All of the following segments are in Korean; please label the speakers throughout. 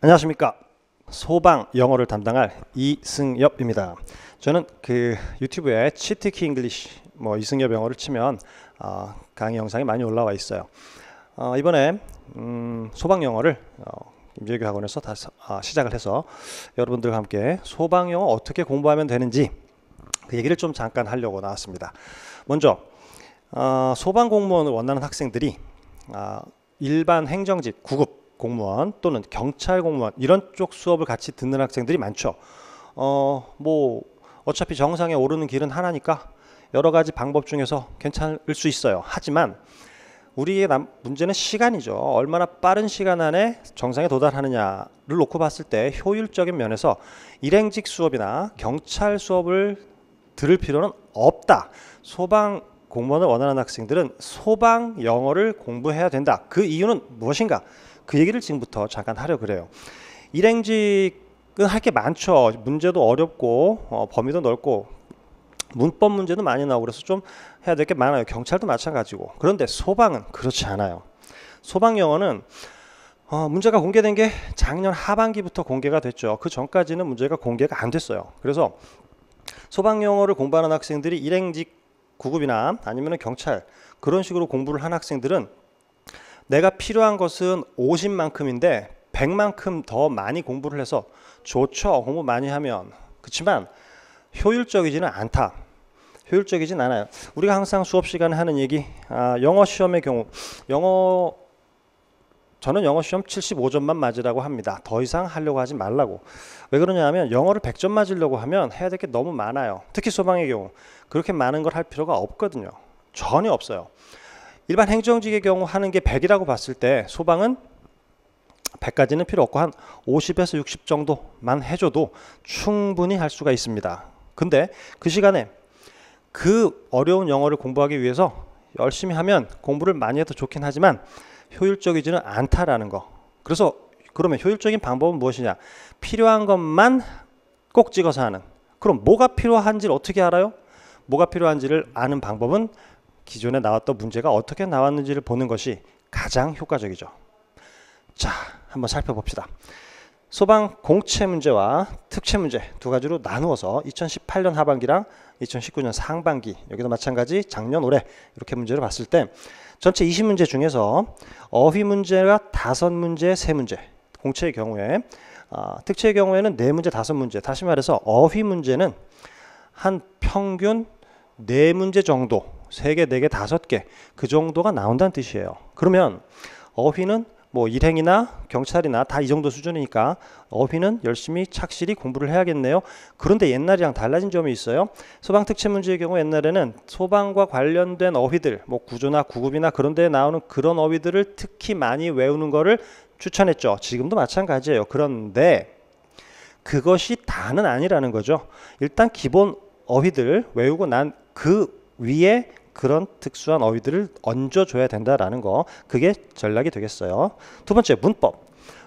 Speaker 1: 안녕하십니까. 소방 영어를 담당할 이승엽입니다. 저는 유튜브에 치트키 잉글리시 이승엽 영어를 치면 강의 영상이 많이 올라와 있어요. 이번에 소방 영어를 임재규 학원에서 시작을 해서 여러분들과 함께 소방 영어 어떻게 공부하면 되는지 그 얘기를 좀 잠깐 하려고 나왔습니다. 먼저 소방 공무원을 원하는 학생들이 일반 행정직 9급 공무원 또는 경찰 공무원 이런 쪽 수업을 같이 듣는 학생들이 많죠. 어차피 정상에 오르는 길은 하나니까 여러 가지 방법 중에서 괜찮을 수 있어요. 하지만 우리의 문제는 시간이죠. 얼마나 빠른 시간 안에 정상에 도달하느냐를 놓고 봤을 때 효율적인 면에서 일행직 수업이나 경찰 수업을 들을 필요는 없다. 소방 공무원을 원하는 학생들은 소방 영어를 공부해야 된다. 그 이유는 무엇인가? 그 얘기를 지금부터 잠깐 하려고 그래요. 일행직은 할 게 많죠. 문제도 어렵고 범위도 넓고 문법 문제도 많이 나오고 그래서 좀 해야 될 게 많아요. 경찰도 마찬가지고. 그런데 소방은 그렇지 않아요. 소방 영어는 문제가 공개된 게 작년 하반기부터 공개가 됐죠. 그 전까지는 문제가 공개가 안 됐어요. 그래서 소방 영어를 공부하는 학생들이 일행직 9급이나 아니면 경찰 그런 식으로 공부를 한 학생들은 내가 필요한 것은 50만큼인데 100만큼 더 많이 공부를 해서 좋죠. 공부 많이 하면. 그렇지만 효율적이지는 않다. 효율적이진 않아요. 우리가 항상 수업 시간에 하는 얘기, 영어 시험의 경우 저는 영어 시험 75점만 맞으라고 합니다. 더 이상 하려고 하지 말라고. 왜 그러냐면 영어를 100점 맞으려고 하면 해야 될 게 너무 많아요. 특히 소방의 경우 그렇게 많은 걸 할 필요가 없거든요. 전혀 없어요. 일반 행정직의 경우 하는 게 100이라고 봤을 때 소방은 100까지는 필요 없고 한 50에서 60 정도만 해줘도 충분히 할 수가 있습니다. 근데 그 시간에 그 어려운 영어를 공부하기 위해서 열심히 하면 공부를 많이 해도 좋긴 하지만 효율적이지는 않다라는 거. 그래서 그러면 효율적인 방법은 무엇이냐? 필요한 것만 꼭 찍어서 하는. 그럼 뭐가 필요한지를 어떻게 알아요? 뭐가 필요한지를 아는 방법은 기존에 나왔던 문제가 어떻게 나왔는지를 보는 것이 가장 효과적이죠. 자, 한번 살펴봅시다. 소방 공채 문제와 특채 문제 두 가지로 나누어서 2018년 하반기랑 2019년 상반기 여기도 마찬가지 작년 올해 이렇게 문제를 봤을 때 전체 20문제 중에서 어휘 문제가 5문제 3문제 공채의 경우에 특채의 경우에는 4문제 5문제 다시 말해서 어휘 문제는 한 평균 4문제 정도 3개, 4개, 5개 그 정도가 나온다는 뜻이에요. 그러면 어휘는 일행이나 경찰이나 다 이 정도 수준이니까 어휘는 열심히 착실히 공부를 해야겠네요. 그런데 옛날이랑 달라진 점이 있어요. 소방 특채 문제의 경우 옛날에는 소방과 관련된 어휘들 구조나 구급이나 그런 데에 나오는 그런 어휘들을 특히 많이 외우는 거를 추천했죠. 지금도 마찬가지예요. 그런데 그것이 다는 아니라는 거죠. 일단 기본 어휘들 외우고 난 그 위에 그런 특수한 어휘들을 얹어줘야 된다라는 거 그게 전략이 되겠어요. 두 번째 문법.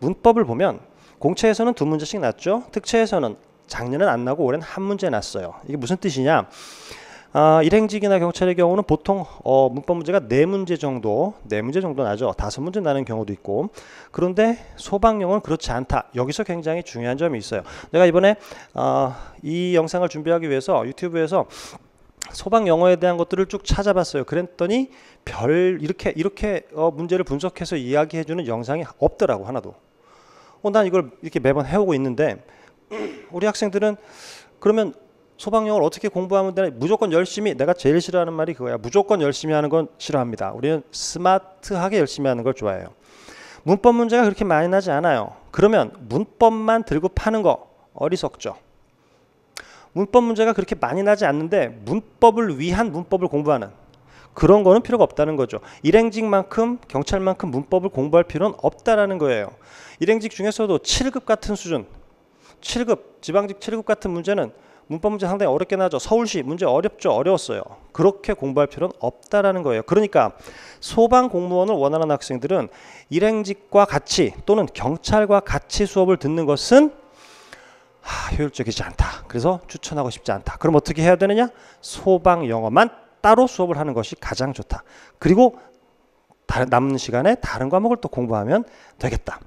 Speaker 1: 문법을 보면 공채에서는 2문제씩 났죠. 특채에서는 작년엔 안 나고 올해는 1문제 났어요. 이게 무슨 뜻이냐? 일행직이나 경찰의 경우는 보통 문법 문제가 4문제 정도 나죠. 5문제 나는 경우도 있고. 그런데 소방 영어는 그렇지 않다. 여기서 굉장히 중요한 점이 있어요. 내가 이번에 이 영상을 준비하기 위해서 유튜브에서 소방 영어에 대한 것들을 쭉 찾아봤어요. 그랬더니 이렇게 문제를 분석해서 이야기해주는 영상이 없더라고 하나도. 난 이걸 이렇게 매번 해오고 있는데 우리 학생들은 그러면 소방 영어를 어떻게 공부하면 되나? 무조건 열심히. 내가 제일 싫어하는 말이 그거야. 무조건 열심히 하는 건 싫어합니다. 우리는 스마트하게 열심히 하는 걸 좋아해요. 문법 문제가 그렇게 많이 나지 않아요. 그러면 문법만 들고 파는 거 어리석죠. 문법 문제가 그렇게 많이 나지 않는데 문법을 위한 문법을 공부하는 그런 거는 필요가 없다는 거죠. 일행직만큼 경찰만큼 문법을 공부할 필요는 없다라는 거예요. 일행직 중에서도 7급 같은 수준 7급 지방직 7급 같은 문제는 문법 문제 상당히 어렵게 나죠. 서울시 문제 어려웠어요. 그렇게 공부할 필요는 없다라는 거예요. 그러니까 소방 공무원을 원하는 학생들은 일행직과 같이 또는 경찰과 같이 수업을 듣는 것은 효율적이지 않다. 그래서 추천하고 싶지 않다. 그럼 어떻게 해야 되느냐? 소방 영어만 따로 수업을 하는 것이 가장 좋다. 그리고 남는 시간에 다른 과목을 또 공부하면 되겠다.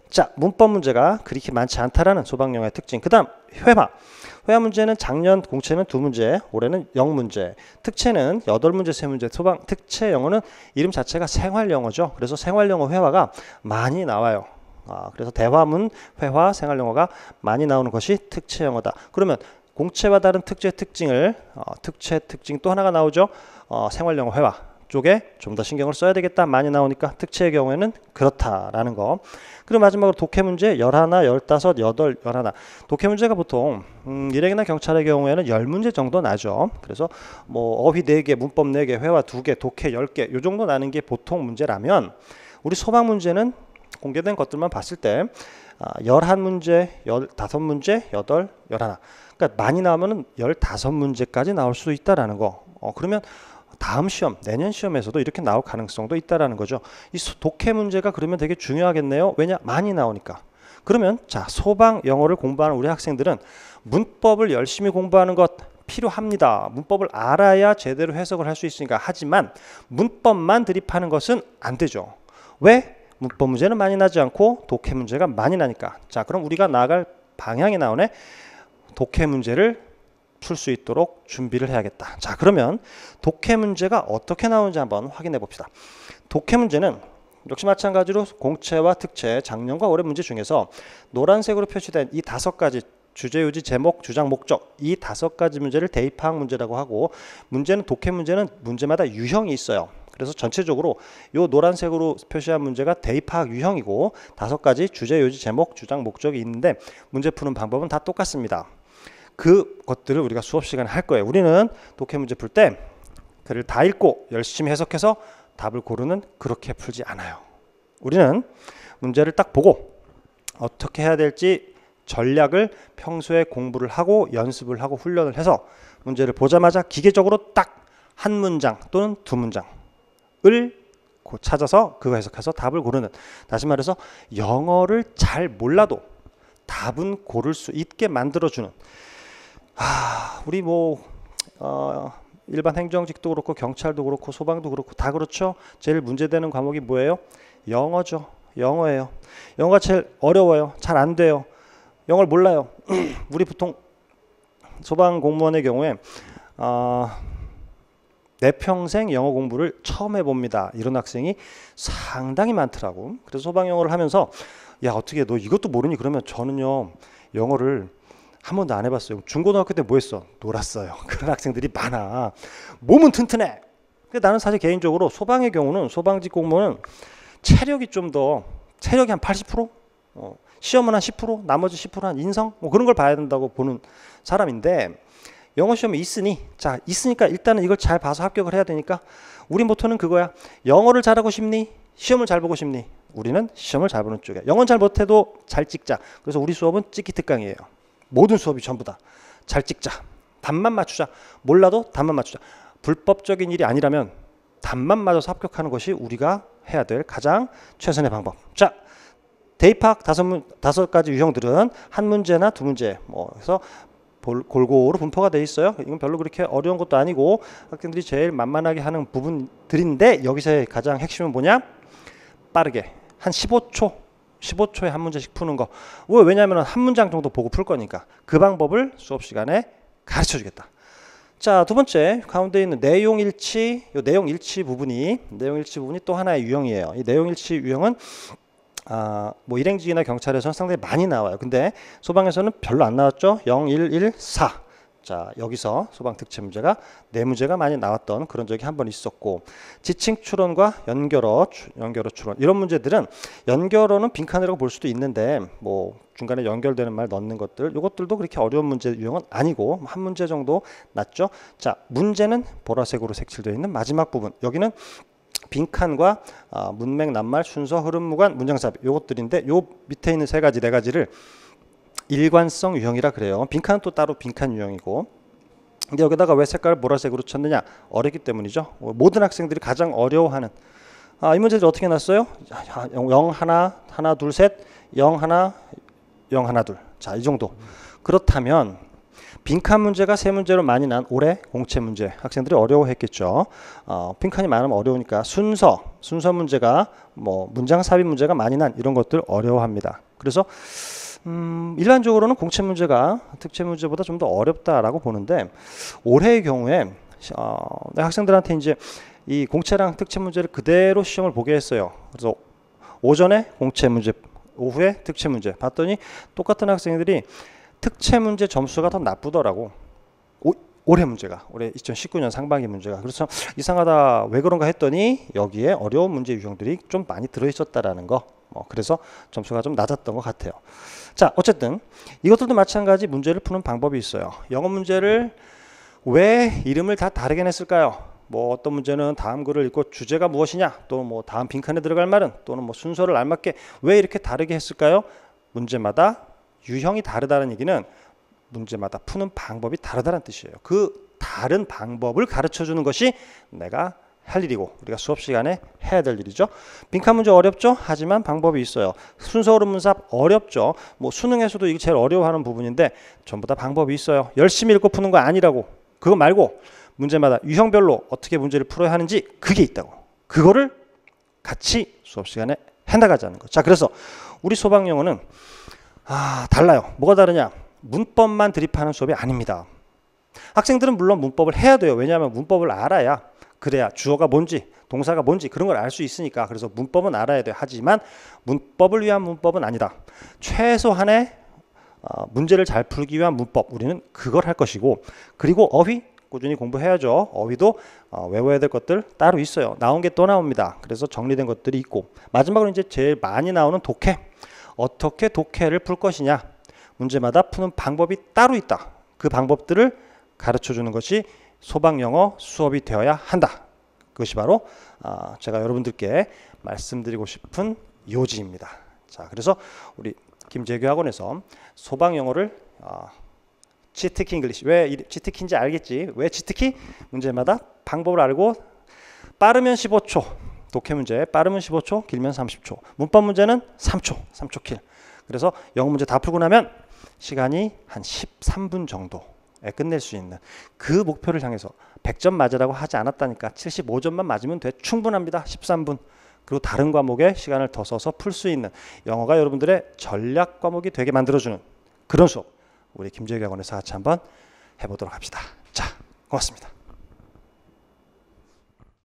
Speaker 1: 자, 문법 문제가 그렇게 많지 않다라는 소방영어의 특징. 그 다음 회화. 회화 문제는 작년 공채는 2문제, 올해는 0문제. 특채는 8문제, 3문제. 소방 특채 영어는 이름 자체가 생활영어죠. 그래서 생활영어 회화가 많이 나와요. 그래서 대화문, 회화, 생활영어가 많이 나오는 것이 특채 영어다. 그러면 공채와 다른 특채 특징을 특채 특징 또 하나가 나오죠. 생활영어 회화 쪽에 좀 더 신경을 써야 되겠다. 많이 나오니까 특채의 경우에는 그렇다라는 거. 그리고 마지막으로 독해 문제 11, 15, 8, 11. 독해 문제가 보통 일행이나 경찰의 경우에는 10문제 정도 나죠. 그래서 뭐 어휘 4개, 문법 4개, 회화 2개, 독해 10개 요 정도 나는 게 보통 문제라면 우리 소방 문제는 공개된 것들만 봤을 때 11문제, 15문제, 8, 11. 그러니까 많이 나오면 15문제까지 나올 수도 있다라는 거. 그러면 다음 시험, 내년 시험에서도 이렇게 나올 가능성도 있다라는 거죠. 이 독해 문제가 그러면 되게 중요하겠네요. 왜냐? 많이 나오니까. 그러면 자, 소방 영어를 공부하는 우리 학생들은 문법을 열심히 공부하는 것 필요합니다. 문법을 알아야 제대로 해석을 할 수 있으니까. 하지만 문법만 드립하는 것은 안 되죠. 왜? 문법 문제는 많이 나지 않고 독해 문제가 많이 나니까. 자, 그럼 우리가 나아갈 방향이 나오네. 독해 문제를 풀 수 있도록 준비를 해야겠다. 자, 그러면 독해 문제가 어떻게 나오는지 한번 확인해 봅시다. 독해 문제는 역시 마찬가지로 공채와 특채, 작년과 올해 문제 중에서 노란색으로 표시된 이 5가지 주제, 요지, 제목, 주장, 목적 이 5가지 문제를 대입파악 문제라고 하고 문제는 독해 문제는 문제마다 유형이 있어요. 그래서 전체적으로 이 노란색으로 표시한 문제가 대입파악 유형이고 5가지 주제, 요지, 제목, 주장, 목적이 있는데 문제 푸는 방법은 다 똑같습니다. 그것들을 우리가 수업 시간에 할 거예요. 우리는 독해 문제 풀 때 글을 다 읽고 열심히 해석해서 답을 고르는 그렇게 풀지 않아요. 우리는 문제를 딱 보고 어떻게 해야 될지 전략을 평소에 공부를 하고 연습을 하고 훈련을 해서 문제를 보자마자 기계적으로 딱 한 문장 또는 2문장을 찾아서 그거 해석해서 답을 고르는, 다시 말해서 영어를 잘 몰라도 답은 고를 수 있게 만들어주는, 우리 일반 행정직도 그렇고 경찰도 그렇고 소방도 그렇고 다 그렇죠. 제일 문제되는 과목이 뭐예요? 영어죠. 영어예요. 영어가 제일 어려워요. 잘 안 돼요. 영어를 몰라요. 우리 보통 소방 공무원의 경우에 내 평생 영어 공부를 처음 해봅니다. 이런 학생이 상당히 많더라고. 그래서 소방 영어를 하면서 야, 어떻게 너 이것도 모르니? 그러면 저는요 영어를 한 번도 안 해봤어요. 중고등학교 때 뭐 했어? 놀았어요. 그런 학생들이 많아. 몸은 튼튼해. 근데 나는 사실 개인적으로 소방의 경우는 소방직 공무원은 체력이 좀 더, 체력이 한 80%? 시험은 한 10%? 나머지 10%한 인성? 그런 걸 봐야 된다고 보는 사람인데 영어 시험이 있으니까 일단은 이걸 잘 봐서 합격을 해야 되니까 우리 모토는 그거야. 영어를 잘하고 싶니? 시험을 잘 보고 싶니? 우리는 시험을 잘 보는 쪽이야. 영어는 잘 못해도 잘 찍자. 그래서 우리 수업은 찍기 특강이에요. 모든 수업이 전부 다 잘 찍자. 답만 맞추자. 몰라도 답만 맞추자. 불법적인 일이 아니라면 답만 맞아서 합격하는 것이 우리가 해야 될 가장 최선의 방법. 자, 대입학 5가지 유형들은 한 문제나 2문제 그래서 골고루 분포가 돼 있어요. 이건 별로 그렇게 어려운 것도 아니고 학생들이 제일 만만하게 하는 부분들인데 여기서의 가장 핵심은 뭐냐? 빠르게 한 15초에 한 문제씩 푸는 거. 왜냐하면 한 문장 정도 보고 풀 거니까 그 방법을 수업 시간에 가르쳐 주겠다. 자, 2번째 가운데 있는 내용일치. 이 내용일치 부분이 또 하나의 유형이에요. 이 내용일치 유형은 일행직이나 경찰에서는 상당히 많이 나와요. 근데 소방에서는 별로 안 나왔죠. 0, 1, 1, 4. 자, 여기서 소방 특채 문제가 4문제가 많이 나왔던 그런 적이 한 번 있었고, 지칭 추론과 연결어 추론 이런 문제들은 연결어는 빈칸이라고 볼 수도 있는데 중간에 연결되는 말 넣는 것들, 이것들도 그렇게 어려운 문제 유형은 아니고 한 문제 정도 났죠. 자, 문제는 보라색으로 색칠되어 있는 마지막 부분, 여기는 빈칸과 문맥, 낱말, 순서, 흐름, 무관, 문장삽입 요것들인데 요 밑에 있는 4가지를 일관성 유형이라 그래요. 빈칸은 또 따로 빈칸 유형이고, 근데 여기다가 왜 색깔을 보라색으로 쳤느냐? 어렵기 때문이죠. 모든 학생들이 가장 어려워하는 이 문제들 어떻게 났어요? 0, 하나, 둘, 셋, 0, 하나, 0, 하나, 둘. 자, 이 정도. 그렇다면 빈칸 문제가 세 문제로 많이 난 올해 공채 문제, 학생들이 어려워했겠죠. 빈칸이 많으면 어려우니까 순서 문제가 뭐 문장 삽입 문제가 많이 난 이런 것들 어려워합니다. 그래서 일반적으로는 공채 문제가 특채 문제보다 좀 더 어렵다라고 보는데, 올해의 경우에 학생들한테 이제 이 공채랑 특채 문제를 그대로 시험을 보게 했어요. 그래서 오전에 공채 문제, 오후에 특채 문제 봤더니 똑같은 학생들이 특채 문제 점수가 더 나쁘더라고. 올해 문제가, 올해 2019년 상반기 문제가. 그래서 이상하다, 왜 그런가 했더니 여기에 어려운 문제 유형들이 좀 많이 들어있었다라는 거. 그래서 점수가 좀 낮았던 것 같아요. 자, 어쨌든 이것들도 마찬가지 문제를 푸는 방법이 있어요. 영어 문제를 왜 이름을 다 다르게 냈을까요? 뭐 어떤 문제는 다음 글을 읽고 주제가 무엇이냐, 또 뭐 다음 빈칸에 들어갈 말은, 또는 뭐 순서를 알맞게 왜 이렇게 다르게 했을까요? 문제마다 유형이 다르다는 얘기는 문제마다 푸는 방법이 다르다는 뜻이에요. 그 다른 방법을 가르쳐 주는 것이 내가 할 일이고 우리가 수업 시간에 해야 될 일이죠. 빈칸 문제 어렵죠? 하지만 방법이 있어요. 순서 오름문삽 어렵죠? 뭐 수능에서도 이게 제일 어려워하는 부분인데 전부 다 방법이 있어요. 열심히 읽고 푸는 거 아니라고. 그거 말고 문제마다 유형별로 어떻게 문제를 풀어야 하는지 그게 있다고. 그거를 같이 수업 시간에 해나가자는 거. 자, 그래서 우리 소방영어는 달라요. 뭐가 다르냐? 문법만 드립하는 수업이 아닙니다. 학생들은 물론 문법을 해야 돼요. 왜냐하면 문법을 알아야, 그래야 주어가 뭔지 동사가 뭔지 그런 걸 알 수 있으니까. 그래서 문법은 알아야 돼요. 하지만 문법을 위한 문법은 아니다. 최소한의 문제를 잘 풀기 위한 문법, 우리는 그걸 할 것이고, 그리고 어휘 꾸준히 공부해야죠. 어휘도 외워야 될 것들 따로 있어요. 나온 게 또 나옵니다. 그래서 정리된 것들이 있고, 마지막으로 이제 제일 많이 나오는 독해. 어떻게 독해를 풀 것이냐, 문제마다 푸는 방법이 따로 있다. 그 방법들을 가르쳐 주는 것이 소방영어 수업이 되어야 한다. 그것이 바로 제가 여러분들께 말씀드리고 싶은 요지입니다. 자, 그래서 우리 김재규 학원에서 소방영어를 치트키 잉글리시, 왜 치트키인지 알겠지? 왜 치트키? 문제마다 방법을 알고 빠르면 15초, 독해 문제 빠르면 15초, 길면 30초, 문법 문제는 3초 킬. 그래서 영어 문제 다 풀고 나면 시간이 한 13분 정도에 끝낼 수 있는 그 목표를 향해서 100점 맞으라고 하지 않았다니까. 75점만 맞으면 돼. 충분합니다. 13분. 그리고 다른 과목에 시간을 더 써서 풀 수 있는, 영어가 여러분들의 전략 과목이 되게 만들어주는 그런 수업, 우리 김재규 학원에서 같이 한번 해보도록 합시다. 자, 고맙습니다.